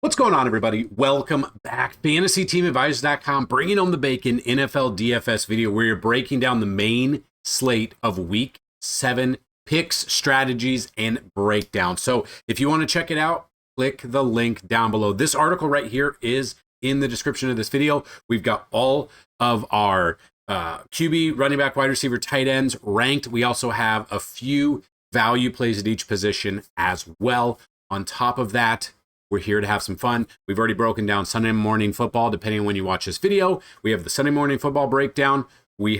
What's going on, everybody? Welcome back. FantasyTeamAdvisors.com, bringing home the bacon NFL DFS video where you're breaking down the main slate of Week 7 picks, strategies, and breakdown. So if you want to check it out, click the link down below. This article right here is in the description of this video. We've got all of our QB, running back, wide receiver, tight ends ranked. We also have a few value plays at each position as well. On top of that, we're here to have some fun. We've already broken down Sunday morning football, depending on when you watch this video. We have the Sunday morning football breakdown. We're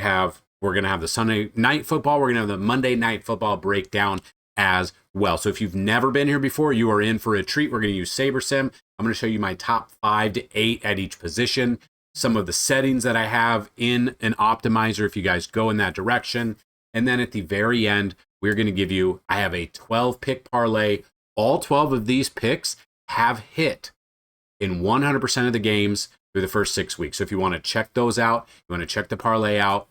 going to have the Sunday night football. We're going to have the Monday night football breakdown as well. So if you've never been here before, you are in for a treat. We're going to use SaberSim. I'm going to show you my top 5 to 8 at each position, some of the settings that I have in an optimizer if you guys go in that direction. And then at the very end, we're going to give you, I have a 12 pick parlay. All 12 of these picks have hit in 100% of the games through the first 6 weeks. So if you want to check those out, you want to check the parlay out,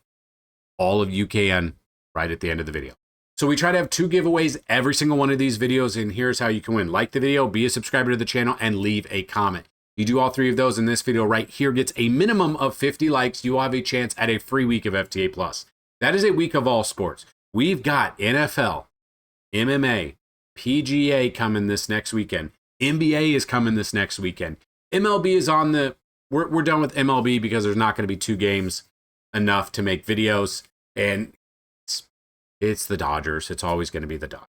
all of you can right at the end of the video. So we try to have 2 giveaways every single one of these videos, and here's how you can win. Like the video, be a subscriber to the channel, and leave a comment. You do all 3 of those, and this video right here gets a minimum of 50 likes. You will have a chance at a free week of FTA+. That is a week of all sports. We've got NFL, MMA, PGA coming this next weekend. NBA is coming this next weekend. MLB is on the... We're done with MLB because there's not going to be 2 games enough to make videos. And it's the Dodgers. It's always going to be the Dodgers.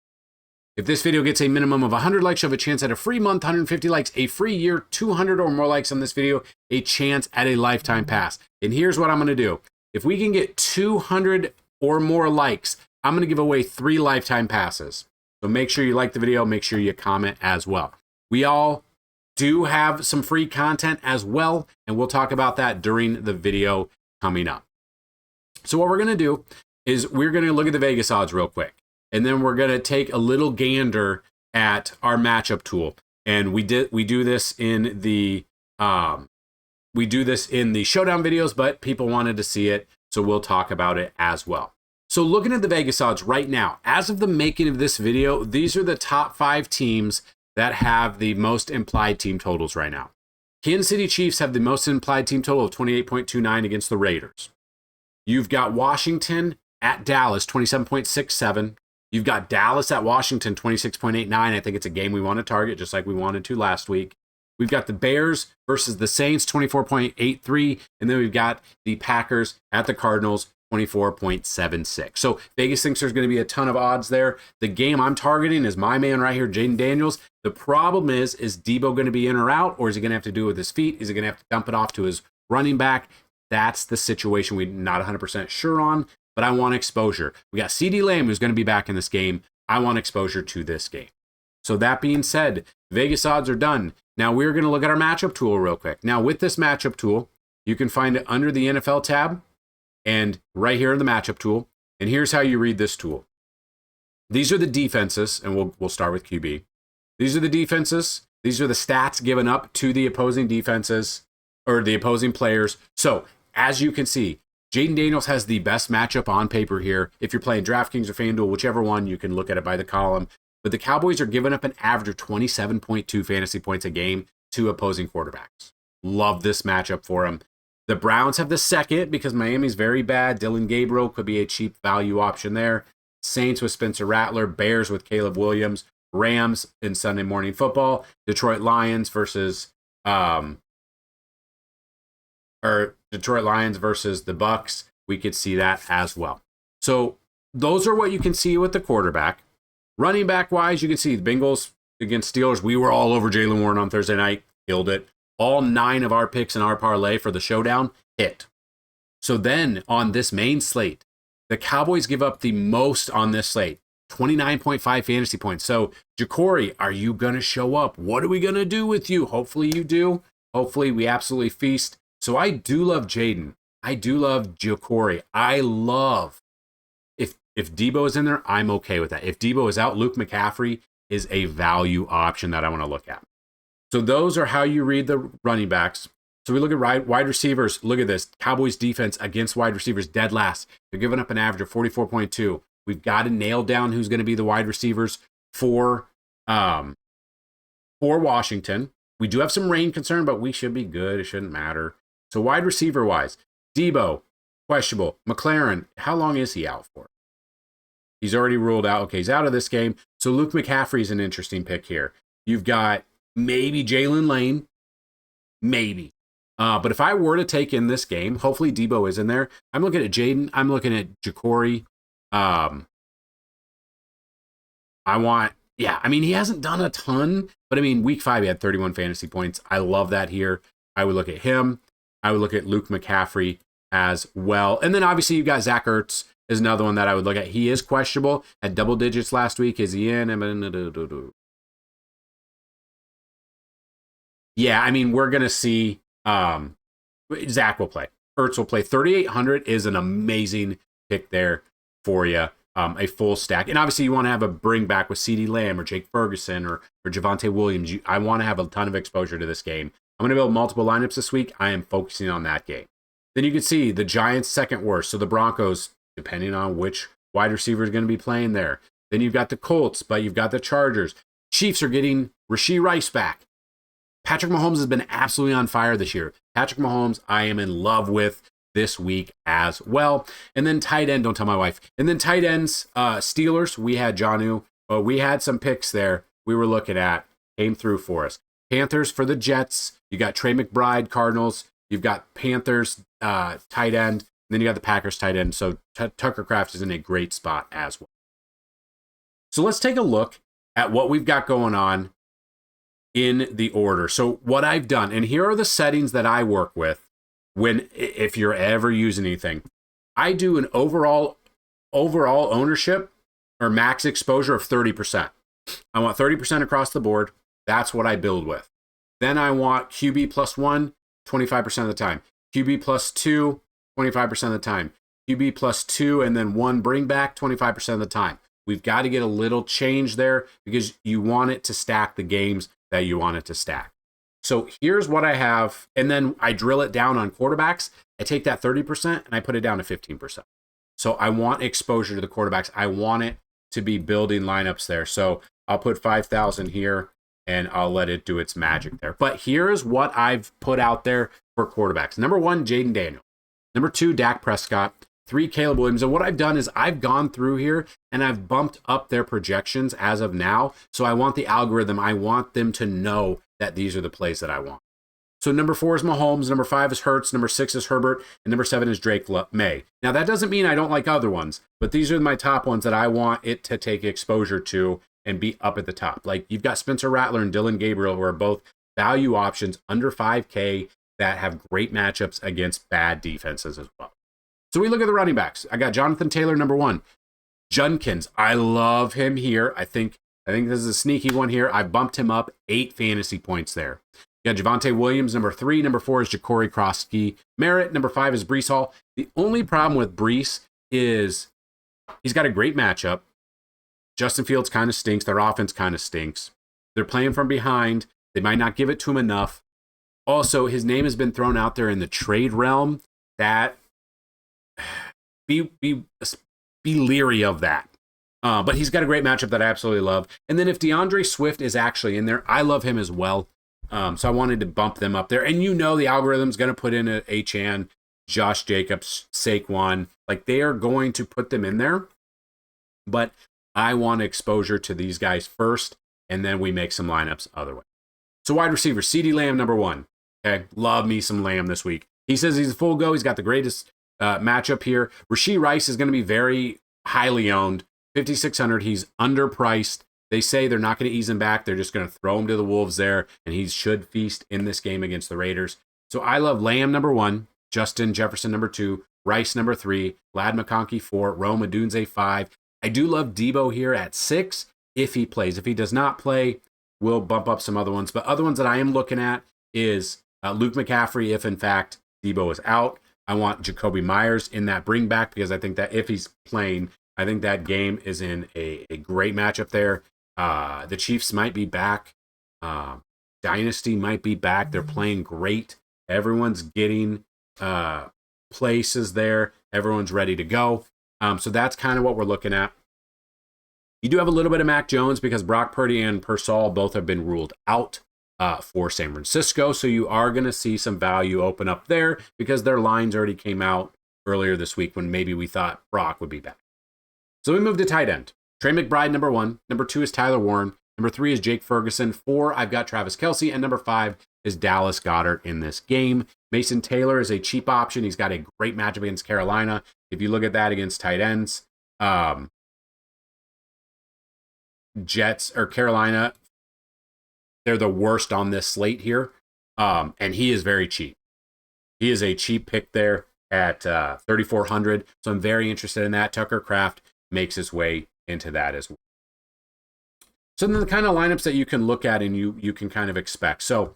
If this video gets a minimum of 100 likes, you have a chance at a free month, 150 likes, a free year, 200 or more likes on this video, a chance at a lifetime pass. And here's what I'm going to do. If we can get 200 or more likes, I'm going to give away 3 lifetime passes. So make sure you like the video. Make sure you comment as well. We all do have some free content as well, and we'll talk about that during the video coming up. So what we're going to do is we're going to look at the Vegas odds real quick, and then we're going to take a little gander at our matchup tool. And we do this in the showdown videos, but people wanted to see it, so we'll talk about it as well. So looking at the Vegas odds right now, as of the making of this video, these are the top 5 teams that have the most implied team totals right now. Kansas City Chiefs have the most implied team total of 28.29 against the Raiders. You've got Washington at Dallas, 27.67. You've got Dallas at Washington, 26.89. I think it's a game we want to target, just like we wanted to last week. We've got the Bears versus the Saints, 24.83. And then we've got the Packers at the Cardinals, 24.76. So Vegas thinks there's going to be a ton of odds there. The game I'm targeting is my man right here, Jaden Daniels. The problem is Debo going to be in or out, or is he going to have to do it with his feet? Is he going to have to dump it off to his running back? That's the situation we're not 100% sure on, but I want exposure. We got CeeDee Lamb, who's going to be back in this game. I want exposure to this game. So that being said, Vegas odds are done. Now we're going to look at our matchup tool real quick. Now with this matchup tool, you can find it under the NFL tab, and right here in the matchup tool. And here's how you read this tool. These are the defenses, and we'll start with QB. These are the defenses. These are the stats given up to the opposing defenses or the opposing players. So as you can see, Jaden Daniels has the best matchup on paper here. If you're playing DraftKings or FanDuel, whichever one, you can look at it by the column. But the Cowboys are giving up an average of 27.2 fantasy points a game to opposing quarterbacks. Love this matchup for them. The Browns have the second because Miami's very bad. Dylan Gabriel could be a cheap value option there. Saints with Spencer Rattler. Bears with Caleb Williams. Rams in Sunday morning football. Detroit Lions versus the Bucks. We could see that as well. So those are what you can see with the quarterback. Running back wise, you can see the Bengals against Steelers. We were all over Jaylen Warren on Thursday night. Killed it. All 9 of our picks in our parlay for the showdown hit. So then on this main slate, the Cowboys give up the most on this slate, 29.5 fantasy points. So Jacory, are you going to show up? What are we going to do with you? Hopefully you do. Hopefully we absolutely feast. So I do love Jaden. I do love Jacory. I love, if Debo is in there, I'm okay with that. If Debo is out, Luke McCaffrey is a value option that I want to look at. So those are how you read the running backs. So we look at wide receivers. Look at this. Cowboys defense against wide receivers dead last. They're giving up an average of 44.2. We've got to nail down who's going to be the wide receivers for Washington. We do have some rain concern, but we should be good. It shouldn't matter. So wide receiver wise, Debo, questionable. McLaren, how long is he out for? He's already ruled out. Okay, he's out of this game. So Luke McCaffrey's an interesting pick here. You've got maybe Jalen Lane, maybe. But if I were to take in this game, hopefully Debo is in there. I'm looking at Jaden. I'm looking at Ja'Cory. He hasn't done a ton, but I mean, week 5, he had 31 fantasy points. I love that here. I would look at him. I would look at Luke McCaffrey as well. And then obviously you've got Zach Ertz is another one that I would look at. He is questionable at double digits last week. Is he in? Yeah, I mean, we're going to see Zach will play. Ertz will play. 3,800 is an amazing pick there for you. A full stack. And obviously you want to have a bring back with CeeDee Lamb or Jake Ferguson or Javonte Williams. I want to have a ton of exposure to this game. I'm going to build multiple lineups this week. I am focusing on that game. Then you can see the Giants second worst. So the Broncos, depending on which wide receiver is going to be playing there. Then you've got the Colts, but you've got the Chargers. Chiefs are getting Rashee Rice back. Patrick Mahomes has been absolutely on fire this year. Patrick Mahomes, I am in love with this week as well. And then tight end, don't tell my wife. And then tight ends, Steelers, we had Jonnu. We had some picks there we were looking at, came through for us. Panthers for the Jets. You got Trey McBride, Cardinals. You've got Panthers tight end. And then you got the Packers tight end. So Tucker Kraft is in a great spot as well. So let's take a look at what we've got going on in the order. So what I've done, and here are the settings that I work with if you're ever using anything. I do an overall ownership or max exposure of 30%. I want 30% across the board. That's what I build with. Then I want QB plus 1, 25% of the time. QB plus 2, 25% of the time. QB plus 2 and then 1 bring back, 25% of the time. We've got to get a little change there because you want it to stack the games that you want it to stack. So here's what I have, and then I drill it down on quarterbacks. I take that 30% and I put it down to 15%. So I want exposure to the quarterbacks. I want it to be building lineups there. So I'll put 5,000 here and I'll let it do its magic there. But here's what I've put out there for quarterbacks. Number 1, Jaden Daniels. Number 2, Dak Prescott. 3, Caleb Williams. And what I've done is I've gone through here and I've bumped up their projections as of now. So I want the algorithm, I want them to know that these are the plays that I want. So number 4 is Mahomes, number 5 is Hurts, number 6 is Herbert, and number 7 is Drake May. Now that doesn't mean I don't like other ones, but these are my top ones that I want it to take exposure to and be up at the top. Like you've got Spencer Rattler and Dylan Gabriel, who are both value options under 5K that have great matchups against bad defenses as well. So we look at the running backs. I got Jonathan Taylor, number 1. Junkins, I love him here. I think this is a sneaky one here. I bumped him up 8 fantasy points there. You got Javonte Williams, number 3. Number 4 is Ja'Cory Krosky Merritt. Number 5 is Breece Hall. The only problem with Breece is he's got a great matchup. Justin Fields kind of stinks. Their offense kind of stinks. They're playing from behind. They might not give it to him enough. Also, his name has been thrown out there in the trade realm. That be leery of that. But he's got a great matchup that I absolutely love. And then if DeAndre Swift is actually in there, I love him as well. So I wanted to bump them up there. And the algorithm's going to put in a H-An, Josh Jacobs, Saquon. Like they are going to put them in there. But I want exposure to these guys first, and then we make some lineups other way. So wide receiver, CeeDee Lamb, number 1. Okay, love me some Lamb this week. He says he's a full go. He's got the greatest matchup here. Rashee Rice is going to be very highly owned. 5,600. He's underpriced. They say they're not going to ease him back. They're just going to throw him to the Wolves there, and he should feast in this game against the Raiders. So I love Lamb, number 1. Justin Jefferson, number 2. Rice, number 3. Lad McConkey, 4. Rome Odunze, 5. I do love Debo here at 6 if he plays. If he does not play, we'll bump up some other ones. But other ones that I am looking at is Luke McCaffrey if, in fact, Debo is out. I want Jacoby Myers in that bring back because I think that if he's playing, I think that game is in a great matchup there. The Chiefs might be back. Dynasty might be back. They're playing great. Everyone's getting places there. Everyone's ready to go. So that's kind of what we're looking at. You do have a little bit of Mac Jones because Brock Purdy and Purcell both have been ruled out. for San Francisco. So you are going to see some value open up there because their lines already came out earlier this week when maybe we thought Brock would be back. So we move to tight end. Trey McBride, number 1. Number 2 is Tyler Warren. Number 3 is Jake Ferguson. 4, I've got Travis Kelce. And number 5 is Dallas Goedert in this game. Mason Taylor is a cheap option. He's got a great matchup against Carolina. If you look at that against tight ends, Jets or Carolina, they're the worst on this slate here. And he is very cheap. He is a cheap pick there at 3,400. So I'm very interested in that. Tucker Kraft makes his way into that as well. So then the kind of lineups that you can look at and you can kind of expect. So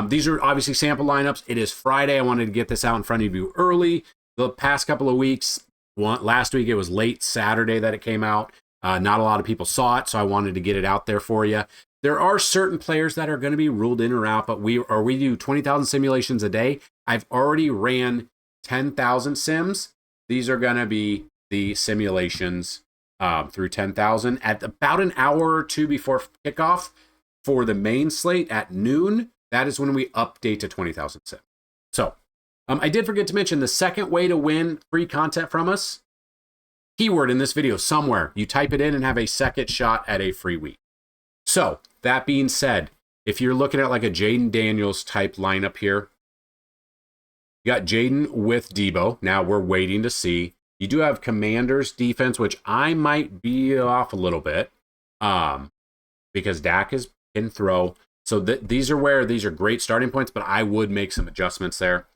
these are obviously sample lineups. It is Friday. I wanted to get this out in front of you early. The past couple of weeks, last week it was late Saturday that it came out. Not a lot of people saw it, so I wanted to get it out there for you. There are certain players that are going to be ruled in or out, but we do 20,000 simulations a day. I've already ran 10,000 sims. These are going to be the simulations through 10,000 at about an hour or two before kickoff for the main slate at noon. That is when we update to 20,000 sims. So I did forget to mention the second way to win free content from us. Keyword in this video somewhere. You type it in and have a second shot at a free week. So that being said, if you're looking at like a Jaden Daniels type lineup here, you got Jaden with Debo. Now we're waiting to see. You do have Commanders defense, which I might be off a little bit because Dak can throw. So these are great starting points, but I would make some adjustments there.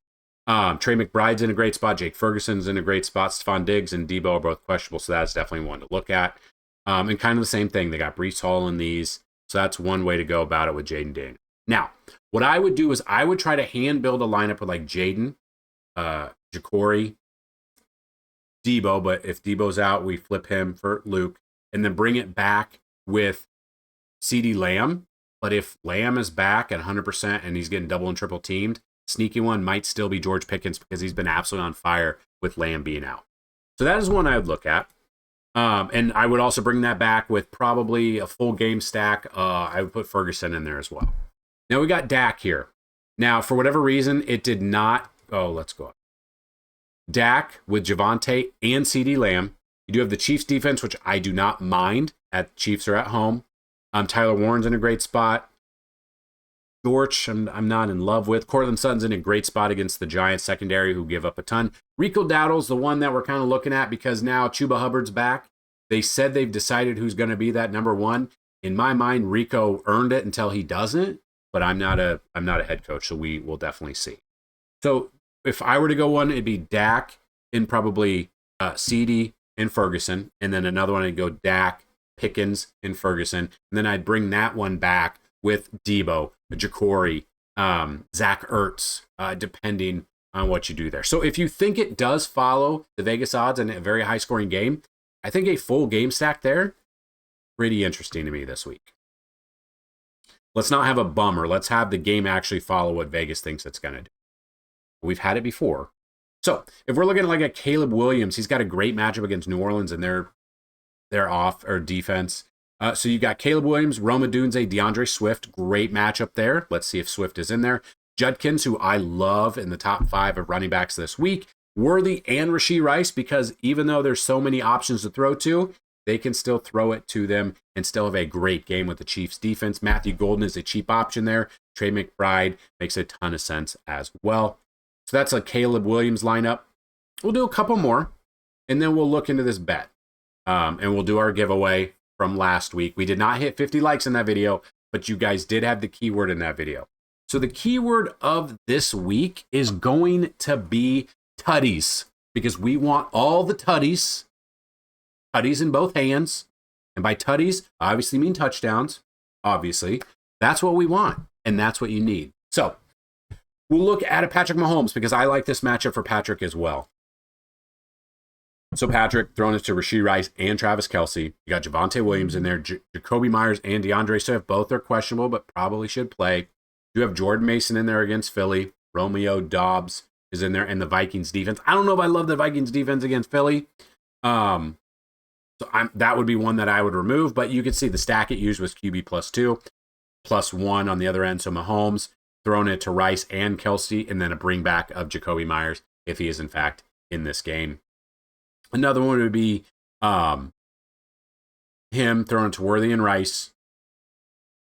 Trey McBride's in a great spot. Jake Ferguson's in a great spot. Stephon Diggs and Debo are both questionable, so that's definitely one to look at. And kind of the same thing. They got Breece Hall in these, so that's one way to go about it with Jaden Daniels. Now, what I would do is I would try to hand build a lineup with like Jaden, Ja'Cory, Debo, but if Debo's out, we flip him for Luke, and then bring it back with CeeDee Lamb. But if Lamb is back at 100% and he's getting double and triple teamed, sneaky one might still be George Pickens because he's been absolutely on fire with Lamb being out. So that is one I would look at. And I would also bring that back with probably a full game stack. I would put Ferguson in there as well. Now we got Dak here. Now, for whatever reason, it did not. Oh, let's go. Dak with Javonte and CeeDee Lamb. You do have the Chiefs defense, which I do not mind. Chiefs are at home. Tyler Warren's in a great spot. Dortch, I'm not in love with. Cortland Sutton's in a great spot against the Giants secondary who give up a ton. Rico Dowdle's the one that we're kind of looking at because now Chuba Hubbard's back. They said they've decided who's going to be that number one. In my mind, Rico earned it until he doesn't, but I'm not a head coach, so we will definitely see. So if I were to go one, it'd be Dak and probably CeeDee and Ferguson, and then another one I'd go Dak, Pickens, and Ferguson, and then I'd bring that one back with Debo, Ja'Cory, Zach Ertz, depending on what you do there. So if you think it does follow the Vegas odds in a very high-scoring game, I think a full game stack there, pretty interesting to me this week. Let's not have a bummer. Let's have the game actually follow what Vegas thinks it's going to do. We've had it before. So if we're looking at like a Caleb Williams, he's got a great matchup against New Orleans and their off or defense. So you got Caleb Williams, Roma Dunze, DeAndre Swift. Great matchup there. Let's see if Swift is in there. Judkins, who I love in the top 5 of running backs this week. Worthy and Rashee Rice, because even though there's so many options to throw to, they can still throw it to them and still have a great game with the Chiefs defense. Matthew Golden is a cheap option there. Trey McBride makes a ton of sense as well. So that's a Caleb Williams lineup. We'll do a couple more, and then we'll look into this bet. And we'll do our giveaway from last week. We did not hit 50 likes in that video, but you guys did have the keyword in that video. So the keyword of this week is going to be tutties, because we want all the tutties in both hands. And by tutties, I obviously mean touchdowns. Obviously, that's what we want, and that's what you need. So we'll look at a Patrick Mahomes, because I like this matchup for Patrick as well. So Patrick throwing it to Rashee Rice and Travis Kelce. You got Javonte Williams in there. Jacoby Myers and DeAndre Swift, both are questionable, but probably should play. You have Jordan Mason in there against Philly. Romeo Doubs is in there, and the Vikings defense. I don't know if I love the Vikings defense against Philly. So that would be one that I would remove, but you can see the stack it used was QB +2. +1 on the other end. So Mahomes throwing it to Rice and Kelsey, and then a bring back of Jacoby Myers if he is in fact in this game. Another one would be him throwing it to Worthy and Rice.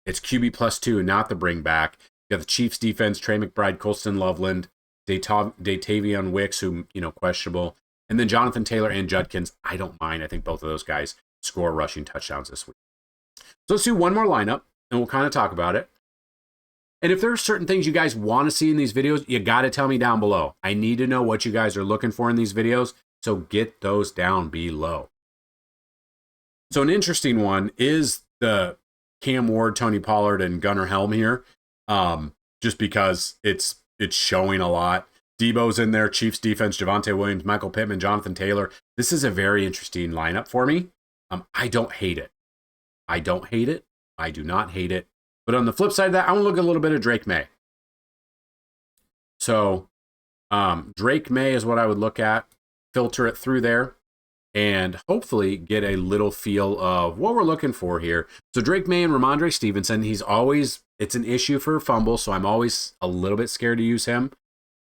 It's QB +2, not the bring back. You got the Chiefs defense, Trey McBride, Colston Loveland, Datavian Wicks, who, questionable. And then Jonathan Taylor and Judkins. I don't mind. I think both of those guys score rushing touchdowns this week. So let's do one more lineup, and we'll kind of talk about it. And if there are certain things you guys want to see in these videos, you got to tell me down below. I need to know what you guys are looking for in these videos, so get those down below. So an interesting one is the Cam Ward, Tony Pollard, and Gunnar Helm here, just because it's showing a lot. Debo's in there, Chiefs defense, Javonte Williams, Michael Pittman, Jonathan Taylor. This is a very interesting lineup for me. I don't hate it. I don't hate it. I do not hate it. But on the flip side of that, I want to look at a little bit of Drake May. So Drake May is what I would look at, filter it through there, and hopefully get a little feel of what we're looking for here. So Drake May and Ramondre Stevenson, it's an issue for fumble, so I'm always a little bit scared to use him.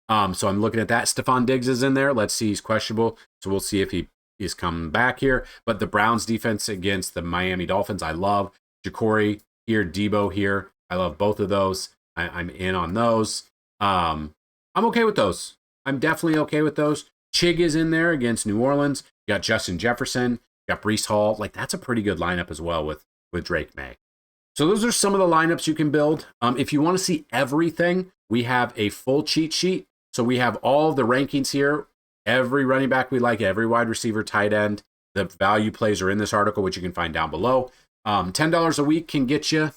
So I'm looking at that. Stephon Diggs is in there. Let's see, he's questionable. So we'll see if he is coming back here. But the Browns defense against the Miami Dolphins, I love. Ja'Cory here, Debo here. I love both of those. I'm in on those. I'm okay with those. I'm definitely okay with those. Chig is in there against New Orleans. You got Justin Jefferson. You got Breece Hall. That's a pretty good lineup as well with Drake May. So those are some of the lineups you can build. If you want to see everything, we have a full cheat sheet. So we have all the rankings here. Every running back we like, every wide receiver, tight end. The value plays are in this article, which you can find down below. $10 a week can get you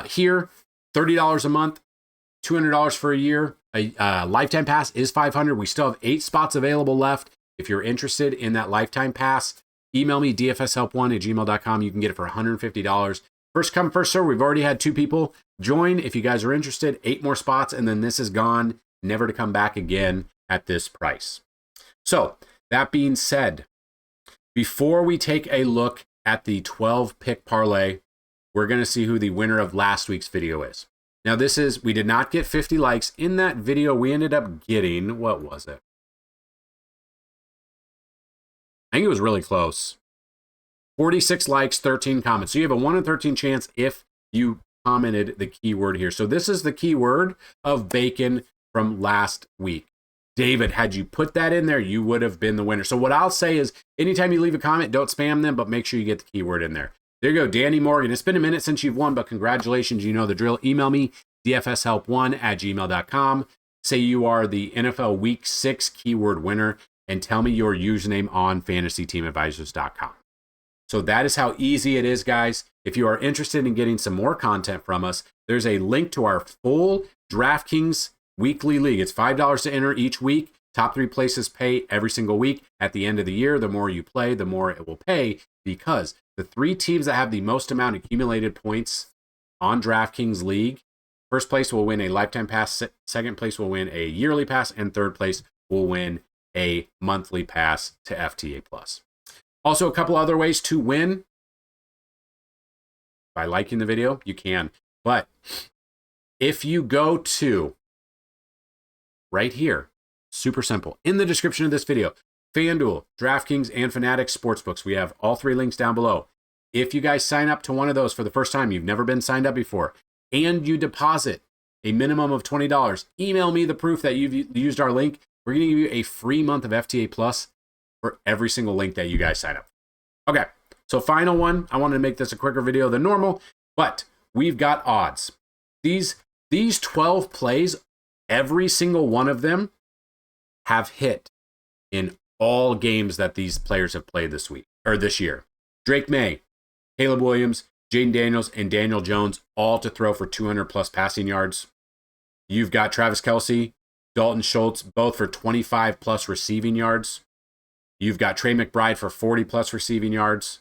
here. $30 a month, $200 for a year. A lifetime pass is $500. We still have 8 spots available left. If you're interested in that lifetime pass, email me dfshelp1@gmail.com. You can get it for $150. First come, first serve. We've already had 2 people join. If you guys are interested, 8 more spots, and then this is gone, never to come back again at this price. So that being said, before we take a look at the 12 pick parlay, we're going to see who the winner of last week's video is. Now we did not get 50 likes in that video. We ended up getting, what was it? I think it was really close. 46 likes, 13 comments. So you have a 1 in 13 chance if you commented the keyword here. So this is the keyword of bacon from last week. David, had you put that in there, you would have been the winner. So what I'll say is, anytime you leave a comment, don't spam them, but make sure you get the keyword in there. There you go, Danny Morgan. It's been a minute since you've won, but congratulations. You know the drill. Email me, dfshelp1@gmail.com. Say you are the NFL Week 6 keyword winner, and tell me your username on fantasyteamadvisors.com. So that is how easy it is, guys. If you are interested in getting some more content from us, there's a link to our full DraftKings weekly league. It's $5 to enter each week. Top 3 places pay every single week. At the end of the year, the more you play, the more it will pay, because the 3 teams that have the most amount of accumulated points on DraftKings League, first place will win a lifetime pass, second place will win a yearly pass, and third place will win a monthly pass to FTA Plus. Also, a couple other ways to win. By liking the video, you can. But if you go to right here, super simple, in the description of this video, FanDuel, DraftKings, and Fanatics Sportsbooks. We have all 3 links down below. If you guys sign up to one of those for the first time, you've never been signed up before, and you deposit a minimum of $20, email me the proof that you've used our link. We're going to give you a free month of FTA Plus for every single link that you guys sign up. Okay, so final one. I wanted to make this a quicker video than normal, but we've got odds. These 12 plays, every single one of them have hit in all games that these players have played this week or this year. Drake May, Caleb Williams, Jaden Daniels, and Daniel Jones, all to throw for 200 plus passing yards. You've got Travis Kelce, Dalton Schultz, both for 25 plus receiving yards. You've got Trey McBride for 40 plus receiving yards.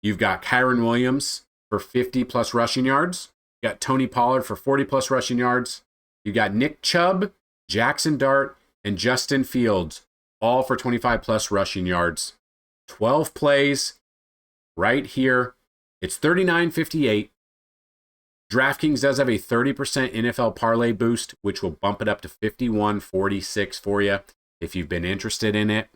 You've got Kyron Williams for 50 plus rushing yards. You got Tony Pollard for 40 plus rushing yards. You got Nick Chubb, Jackson Dart, and Justin Fields, all for 25 plus rushing yards. 12 plays right here. It's $39.58. DraftKings does have a 30% NFL parlay boost, which will bump it up to 51.46 for you. If you've been interested in it,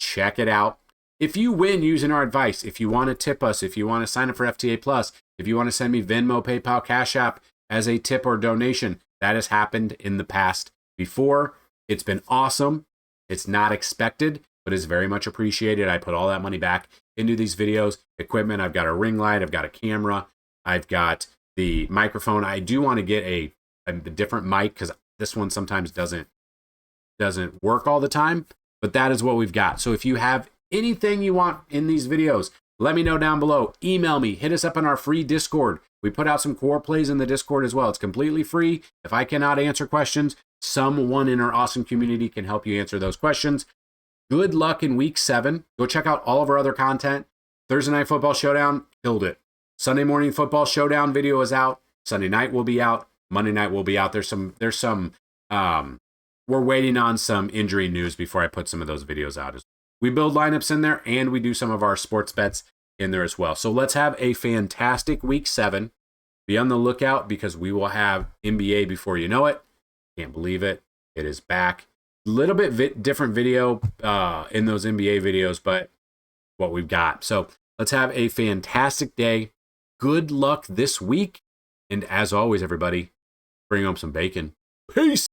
check it out. If you win using our advice, if you want to tip us, if you want to sign up for FTA Plus, if you want to send me Venmo, PayPal, Cash App as a tip or donation, that has happened in the past before. It's been awesome. It's not expected, but it's very much appreciated. I put all that money back into these videos, equipment. I've got a ring light. I've got a camera. I've got the microphone. I do want to get a different mic because this one sometimes doesn't work all the time, but that is what we've got. So if you have anything you want in these videos, let me know down below. Email me, hit us up in our free Discord. We put out some core plays in the Discord as well. It's completely free. If I cannot answer questions, someone in our awesome community can help you answer those questions. Good luck in week 7. Go check out all of our other content. Thursday Night Football Showdown, killed it. Sunday Morning Football Showdown video is out. Sunday night will be out. Monday night will be out. There's some we're waiting on some injury news before I put some of those videos out. We build lineups in there, and we do some of our sports bets in there as well. So let's have a fantastic week 7. Be on the lookout because we will have NBA before you know it. Can't believe it. It is back. Little bit different video in those NBA videos, but what we've got. So let's have a fantastic day. Good luck this week. And as always, everybody, bring home some bacon. Peace.